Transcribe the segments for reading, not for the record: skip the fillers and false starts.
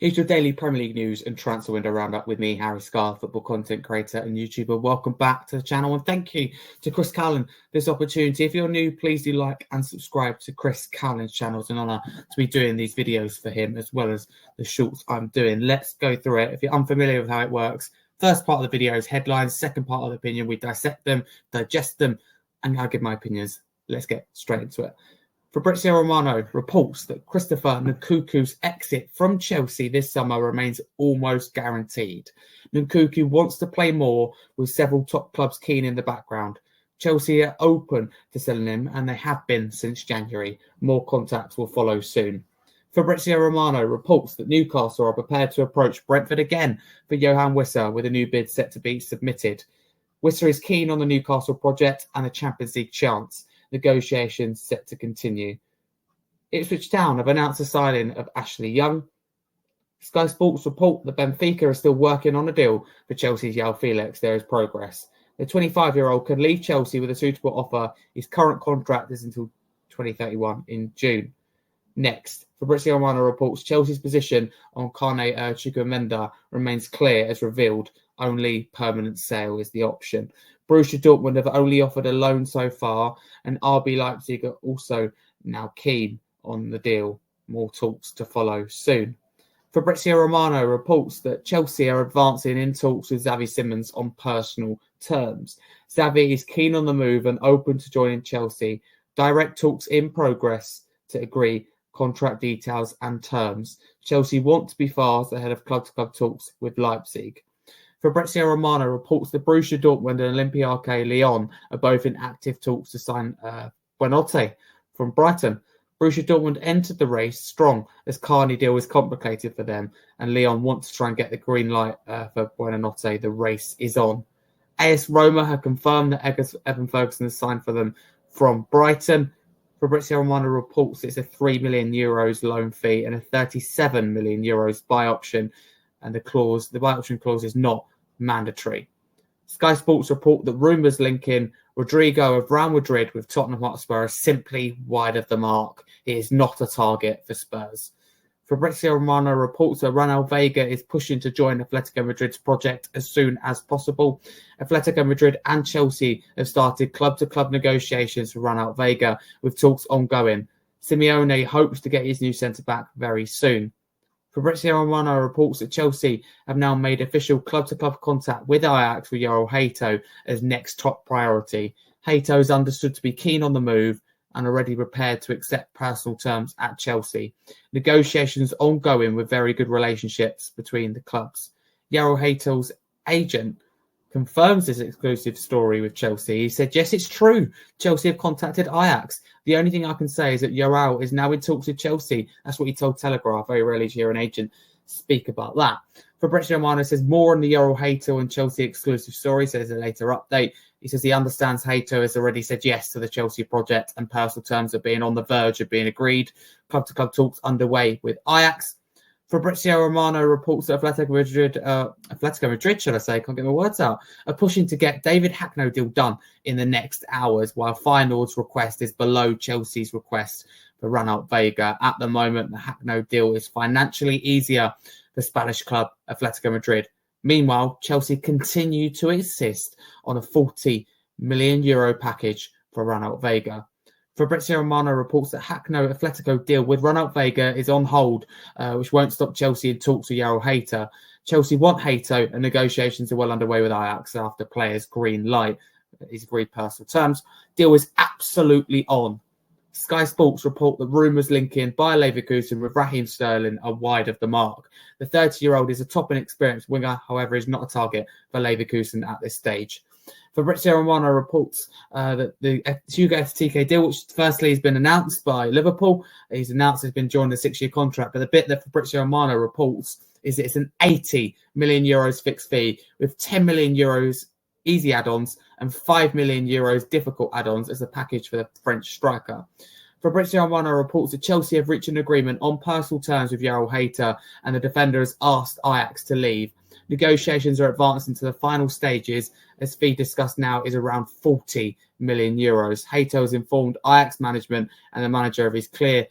Here's your daily Premier League news and transfer window roundup with me, Harry Scarfe, football content creator and YouTuber. Welcome back to the channel and thank you to Chris Callan for this opportunity. If you're new, please do like and subscribe to Chris Callan's channel. It's an honour to be doing these videos for him as well as the shorts I'm doing. Let's go through it. If you're unfamiliar with how it works, first part of the video is headlines, second part of the opinion, we dissect them, digest them, and I'll give my opinions. Let's get straight into it. Fabrizio Romano reports that Christopher Nkunku's exit from Chelsea this summer remains almost guaranteed. Nkunku wants to play more, with several top clubs keen in the background. Chelsea are open to selling him, and they have been since January. More contacts will follow soon. Fabrizio Romano reports that Newcastle are prepared to approach Brentford again for Johan Wissa, with a new bid set to be submitted. Wissa is keen on the Newcastle project and a Champions League chance. Negotiations set to continue. Ipswich Town have announced the signing of Ashley Young. Sky Sports report that Benfica are still working on a deal for Chelsea's João Felix. There is progress. The 25-year-old can leave Chelsea with a suitable offer. His current contract is until 2031 in June. Next, Fabrizio Romano reports Chelsea's position on Carne Chukwuemeka remains clear as revealed. Only permanent sale is the option. Borussia Dortmund have only offered a loan so far, and RB Leipzig are also now keen on the deal. More talks to follow soon. Fabrizio Romano reports that Chelsea are advancing in talks with Xavi Simons on personal terms. Xavi is keen on the move and open to joining Chelsea. Direct talks in progress to agree contract details and terms. Chelsea want to be fast ahead of club-to-club talks with Leipzig. Fabrizio Romano reports that Borussia Dortmund and Olympiacos Lyon are both in active talks to sign Buonanotte from Brighton. Borussia Dortmund entered the race strong as Carney deal is complicated for them, and Lyon want to try and get the green light for Buonanotte. The race is on. AS Roma have confirmed that Evan Ferguson has signed for them from Brighton. Fabrizio Romano reports it's a €3 million loan fee and a €37 million buy option. And the buy option clause is not mandatory. Sky Sports report that rumours linking Rodrigo of Real Madrid with Tottenham Hotspur are simply wide of the mark. He is not a target for Spurs. Fabrizio Romano reports that Ronald Vega is pushing to join Atletico Madrid's project as soon as possible. Atletico Madrid and Chelsea have started club-to-club negotiations for Ronald Vega, with talks ongoing. Simeone hopes to get his new centre-back very soon. Fabrizio Romano reports that Chelsea have now made official club-to-club contact with Ajax for Yoel Hato as next top priority. Hato is understood to be keen on the move and already prepared to accept personal terms at Chelsea. Negotiations ongoing with very good relationships between the clubs. Yoel Hato's agent confirms this exclusive story with Chelsea. He said, yes, it's true. Chelsea have contacted Ajax. The only thing I can say is that Yoel is now in talks with Chelsea. That's what he told Telegraph. Very rarely do you hear an agent speak about that. Fabrizio Romano says more on the Yoel Hato and Chelsea exclusive story. So there's a later update. He says he understands Hato has already said yes to the Chelsea project and personal terms are being on the verge of being agreed. Club-to-club talks underway with Ajax. Fabrizio Romano reports that Atletico Madrid, should I say, can't get my words out, are pushing to get David Hackno deal done in the next hours, while Feyenoord's request is below Chelsea's request for Ronald Vega. At the moment, the Hackno deal is financially easier for Spanish club Atletico Madrid. Meanwhile, Chelsea continue to insist on a €40 million package for Ronald Vega. Fabrizio Romano reports that Hackno Atletico deal with Ronald Vega is on hold, which won't stop Chelsea in talks with Yoel Hato. Chelsea want Hato, and negotiations are well underway with Ajax after players' green light. He's agreed personal terms. Deal is absolutely on. Sky Sports report that rumours linking Bayer Leverkusen with Raheem Sterling are wide of the mark. The 30-year-old is a top and experienced winger, however, is not a target for Leverkusen at this stage. Fabrizio Romano reports that the Hugo FTK deal, which firstly has been announced by Liverpool, he's announced has been joined a 6-year contract. But the bit that Fabrizio Romano reports is that it's an €80 million fixed fee with €10 million easy add-ons and €5 million difficult add-ons as a package for the French striker. Fabrizio Romano reports that Chelsea have reached an agreement on personal terms with Jarell Hayter, and the defender has asked Ajax to leave. Negotiations are advancing to the final stages, as fee discussed now is around 40 million euros. Hayter has informed Ajax management and the manager of his clear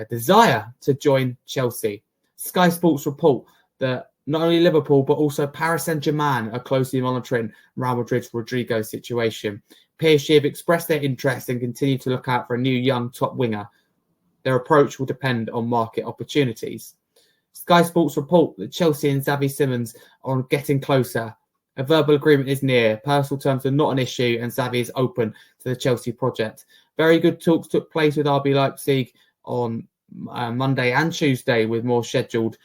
desire to join Chelsea. Sky Sports report that not only Liverpool but also Paris Saint-Germain are closely monitoring Real Madrid's Rodrigo situation. PSG have expressed their interest and continue to look out for a new young top winger. Their approach will depend on market opportunities. Sky Sports report that Chelsea and Xavi Simons are getting closer. A verbal agreement is near. Personal terms are not an issue, and Xavi is open to the Chelsea project. Very good talks took place with RB Leipzig on Monday and Tuesday, with more scheduled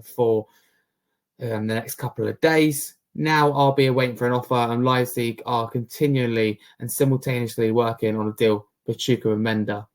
for the next couple of days. Now RB are waiting for an offer, and Leipzig are continually and simultaneously working on a deal with Chuka Menda.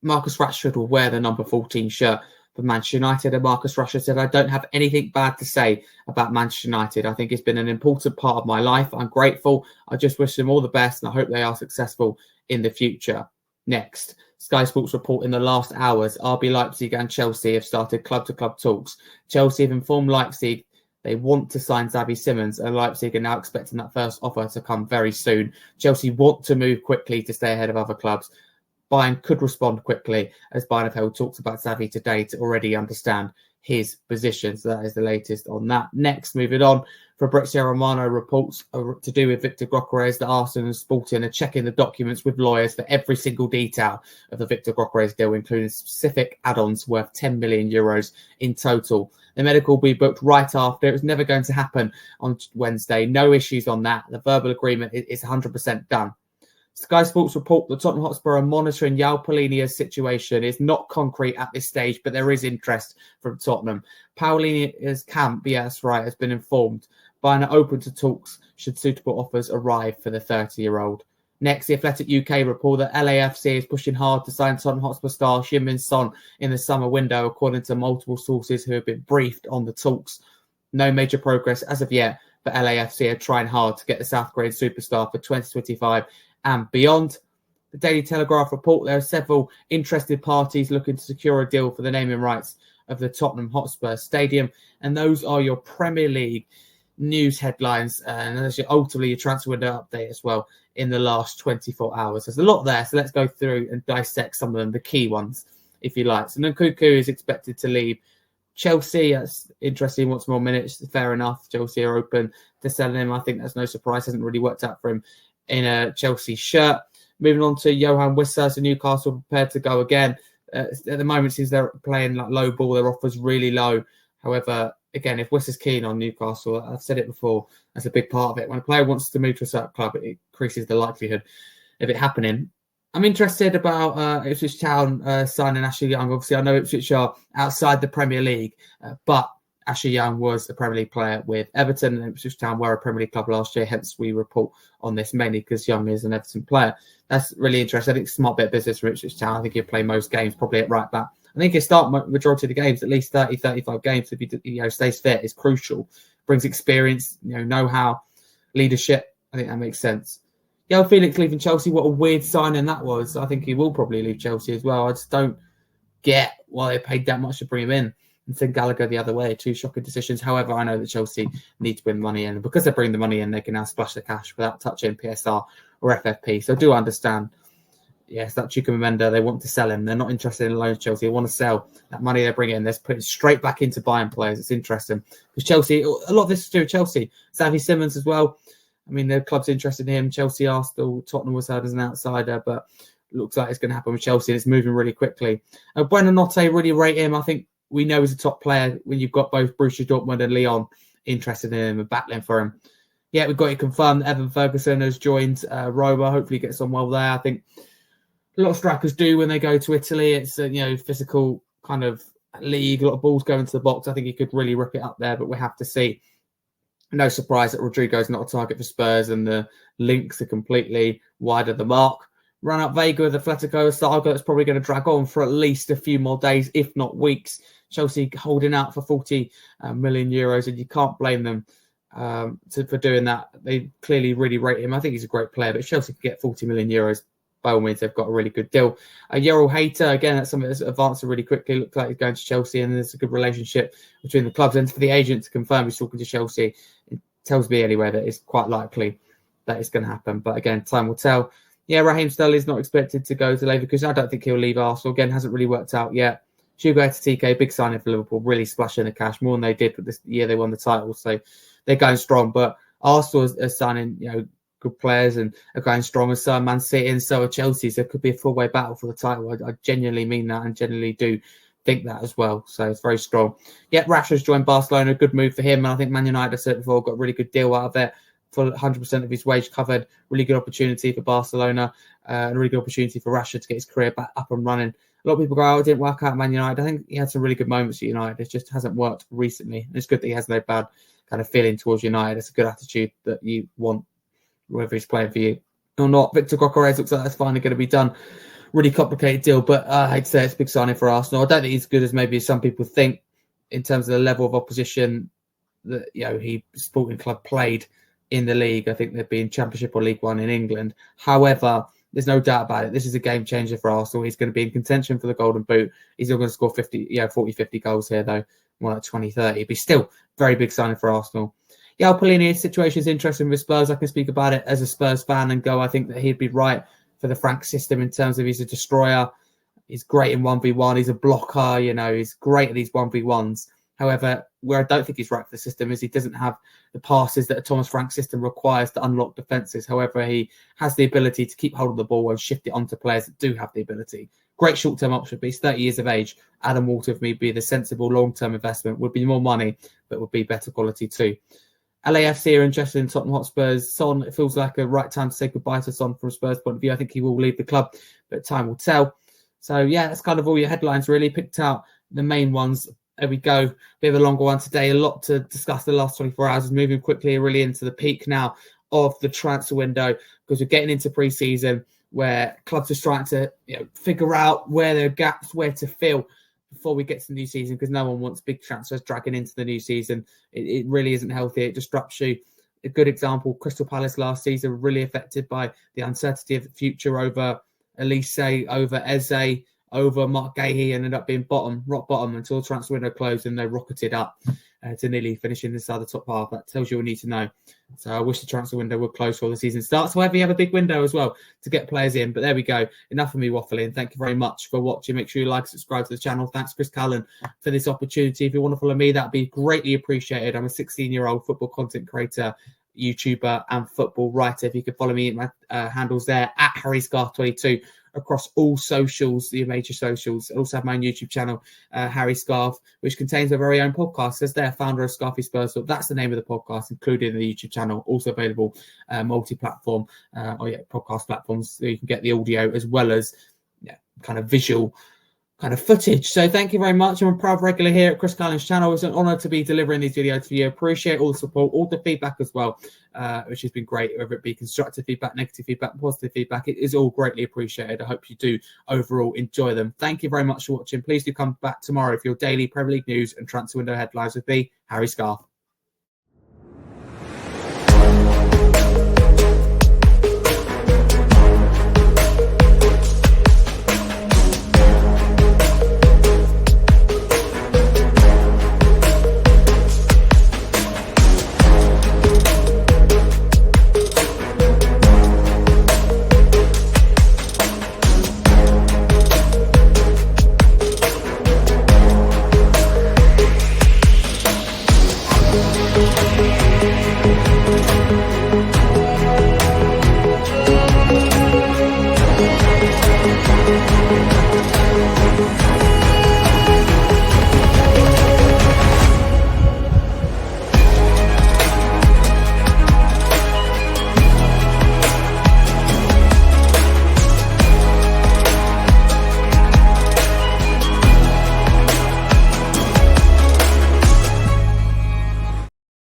Marcus Rashford will wear the number 14 shirt for Manchester United, and Marcus Rashford said, "I don't have anything bad to say about Manchester United. I think it's been an important part of my life. I'm grateful. I just wish them all the best, and I hope they are successful in the future." Next, Sky Sports report in the last hours, RB Leipzig and Chelsea have started club-to-club talks. Chelsea have informed Leipzig they want to sign Xavi Simons, and Leipzig are now expecting that first offer to come very soon. Chelsea want to move quickly to stay ahead of other clubs. Bayern could respond quickly, as Bayern have held talks about Xavi today to already understand his position. So that is the latest on that. Next, moving on, Fabrizio Romano reports to do with Victor Gyökeres that Arsenal and Sporting are checking the documents with lawyers for every single detail of the Victor Gyökeres deal, including specific add-ons worth 10 million euros in total. The medical will be booked right after. It was never going to happen on Wednesday. No issues on that. The verbal agreement is 100% done. Sky Sports report that Tottenham Hotspur are monitoring João Paulinia's situation. It's not concrete at this stage, but there is interest from Tottenham. Paulinia's camp, yes, right, has been informed. Bayern are open to talks should suitable offers arrive for the 30-year-old. Next, the Athletic UK report that LAFC is pushing hard to sign Tottenham Hotspur star Heung-min Son in the summer window, according to multiple sources who have been briefed on the talks. No major progress as of yet, but LAFC are trying hard to get the South Korean superstar for 2025 and beyond. The Daily Telegraph report there are several interested parties looking to secure a deal for the naming rights of the Tottenham Hotspur Stadium, and those are your Premier League news headlines, and that's ultimately your transfer window update as well in the last 24 hours. There's a lot there, so let's go through and dissect some of them, the key ones, if you like. So Nkunku is expected to leave Chelsea. That's interesting. Wants more minutes. Fair enough. Chelsea are open to selling him. I think that's no surprise. Hasn't really worked out for him in a Chelsea shirt. Moving on to Johan Wissa. So Newcastle prepared to go again. At the moment, since they're playing like low ball, their offer's really low. However, again, if Wissa's keen on Newcastle, I've said it before, that's a big part of it. When a player wants to move to a certain club, it increases the likelihood of it happening. I'm interested about Ipswich Town signing Ashley Young. Obviously, I know Ipswich are outside the Premier League, but Ashley Young was a Premier League player with Everton, and Ipswich Town were a Premier League club last year. Hence, we report on this mainly because Young is an Everton player. That's really interesting. I think it's a smart bit of business from Ipswich Town. I think he'll play most games, probably at right back. I think he'll start majority of the games, at least 30, 35 games. If he stays fit, is crucial. Brings experience, know-how, leadership. I think that makes sense. João Felix leaving Chelsea, what a weird signing that was. I think he will probably leave Chelsea as well. I just don't get why they paid that much to bring him in and send Gallagher the other way. Two shocking decisions. However, I know that Chelsea need to bring money in. And because they bring the money in, they can now splash the cash without touching PSR or FFP. So I do understand. Yes, that Chuka Menda, they want to sell him. They're not interested in loans, Chelsea. They want to sell that money they bring in. They're putting straight back into buying players. It's interesting. Because Chelsea, a lot of this is to do with Chelsea. Xavi Simons as well. I mean, the club's interested in him. Chelsea are still, Tottenham was heard as an outsider, but it looks like it's going to happen with Chelsea, and it's moving really quickly. Buonanotte, really rate him. I think we know he's a top player when you've got both Borussia Dortmund and Lyon interested in him and battling for him. Yeah, we've got it confirmed that Evan Ferguson has joined Roma. Hopefully gets on well there. I think a lot of strikers do when they go to Italy. It's a physical kind of league. A lot of balls go into the box. I think he could really rip it up there, but we have to see. No surprise that Rodrigo is not a target for Spurs, and the links are completely wide of the mark. Run up Vega with Atletico, a saga that's probably going to drag on for at least a few more days, if not weeks. Chelsea holding out for 40 million euros, and you can't blame them for doing that. They clearly really rate him. I think he's a great player, but Chelsea could get 40 million euros by all means, they've got a really good deal. Yerel Hayter, again, that's something that's advancing really quickly. Looks like he's going to Chelsea, and there's a good relationship between the clubs. And for the agent to confirm he's talking to Chelsea, it tells me anyway that it's quite likely that it's going to happen. But again, time will tell. Yeah, Raheem Sterling is not expected to go to Leverkusen. I don't think he'll leave Arsenal. Again, hasn't really worked out yet. Hugo Ekitike, big signing for Liverpool, really splashing the cash more than they did this year they won the title. So they're going strong. But Arsenal are signing, good players and are going strong, and so are Man City and so are Chelsea. So it could be a full-way battle for the title. I genuinely mean that and genuinely do think that as well. So it's very strong. Yeah, Rashford's joined Barcelona. Good move for him. And I think Man United, I said before, got a really good deal out of it. For 100% of his wage covered. Really good opportunity for Barcelona. And a really good opportunity for Rashford to get his career back up and running. A lot of people go, oh, it didn't work out at Man United. I think he had some really good moments at United. It just hasn't worked recently. And it's good that he has no bad kind of feeling towards United. It's a good attitude that you want, whether he's playing for you or not. Victor Gyökeres looks like that's finally going to be done. Really complicated deal, but I hate to say it's a big signing for Arsenal. I don't think he's good as maybe some people think in terms of the level of opposition that he Sporting Club played in the league. I think they'd be in Championship or League One in England. However, there's no doubt about it. This is a game changer for Arsenal. He's going to be in contention for the Golden Boot. He's not going to score 40, 50 goals here, though. More like 20, 30. But still, very big signing for Arsenal. Yeah, Pellegrini's situation is interesting with Spurs. I can speak about it as a Spurs fan and go, I think that he'd be right for the Frank system in terms of he's a destroyer. He's great in 1v1. He's a blocker. He's great at these 1v1s. However, where I don't think he's right for the system is he doesn't have the passes that a Thomas Frank system requires to unlock defences. However, he has the ability to keep hold of the ball and shift it onto players that do have the ability. Great short-term option, but he's 30 years of age. Adam Walter, for me, would be the sensible long-term investment. Would be more money, but would be better quality too. LAFC are interested in Tottenham Hotspurs. Son, it feels like a right time to say goodbye to Son from Spurs' point of view. I think he will leave the club, but time will tell. So, yeah, that's kind of all your headlines, really. Picked out the main ones. There we go. Bit of a longer one today. A lot to discuss the last 24 hours. Is moving quickly, really into the peak now of the transfer window because we're getting into pre-season where clubs are trying to figure out where there are gaps, where to fill before we get to the new season because no one wants big transfers dragging into the new season. It really isn't healthy. It disrupts you. A good example, Crystal Palace last season were really affected by the uncertainty of the future over Elise, over Eze, over Mark Gahey, ended up being rock bottom until the transfer window closed and they rocketed up to nearly finishing inside the top half. That tells you all you need to know. So I wish the transfer window would close before the season starts. However, you have a big window as well to get players in. But there we go. Enough of me waffling. Thank you very much for watching. Make sure you like, subscribe to the channel. Thanks, Chris Callan, for this opportunity. If you want to follow me, that'd be greatly appreciated. I'm a 16-year-old football content creator, YouTuber, and football writer. If you could follow me, my handles there at HarryScarfe22 across all socials, the major socials. I also have my own YouTube channel, Harry Scarfe, which contains a very own podcast. As their founder of Scarfe Spurs, so that's the name of the podcast, included in the YouTube channel. Also available multi-platform, podcast platforms, so you can get the audio as well as kind of visual kind of footage. So thank you very much. I'm a proud regular here at Chris Callan's channel. It's an honor to be delivering these videos for you. Appreciate all the support, all the feedback as well, which has been great, whether it be constructive feedback, negative feedback, positive feedback. It is all greatly appreciated. I hope you do overall enjoy them. Thank you very much for watching. Please do come back tomorrow for your daily Premier League news and transfer window headlines with me, Harry Scarfe.